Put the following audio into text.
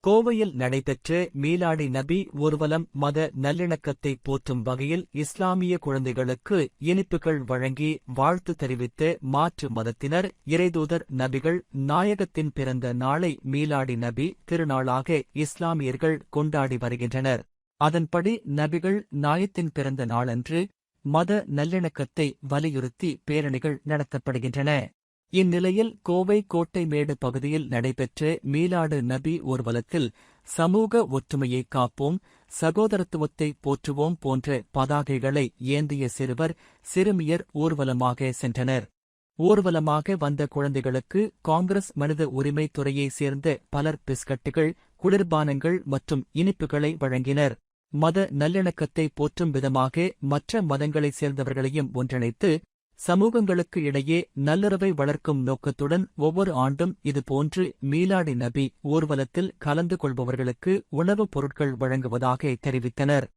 கோவையில் நடைபெற்ற மீலாடி நபி ஊர்வலம் மத நல்லிணக்கத்தை போற்றும் வகையில் இஸ்லாமிய குழந்தைகளுக்கு இனிப்புகள் வழங்கி வாழ்த்து தெரிவித்த மாற்று மதத்தினர் இறைதூதர் நபிகள் நாயகத்தின் பிறந்த நாளை மீலாடி நபி திருநாளாக இஸ்லாமியர்கள் கொண்டாடி வருகின்றனர். அதன்படி நபிகள் நாயகத்தின் பிறந்த நாளன்று மத நல்லிணக்கத்தை வலியுறுத்தி பேரணிகள் நடத்தப்படுகின்றன. இந்நிலையில் கோவை கோட்டைமேடு பகுதியில் நடைபெற்ற மீலாடு நபி ஊர்வலத்தில் சமூக ஒற்றுமையை காப்போம், சகோதரத்துவத்தை போற்றுவோம் போன்ற பதாகைகளை ஏந்திய சிறுவர் சிறுமியர் ஊர்வலமாக சென்றனர். ஊர்வலமாக வந்த குழந்தைகளுக்கு காங்கிரஸ் மனித உரிமை துறையைச் சேர்ந்த பலர் பிஸ்கட்டுகள், குளிர்பானங்கள் மற்றும் இனிப்புகளை வழங்கினர். மத நல்லிணக்கத்தை போற்றும் விதமாக மற்ற மதங்களைச் சேர்ந்தவர்களையும் ஒன்றிணைத்து சமூகங்களுக்கு இடையே நல்லுறவை வளர்க்கும் நோக்கத்துடன் ஒவ்வொரு ஆண்டும் இதுபோன்று மீலாடி நபி ஊர்வலத்தில் கலந்து கொள்பவர்களுக்கு உணவுப் பொருட்கள் வழங்குவதாக தெரிவித்தனர்.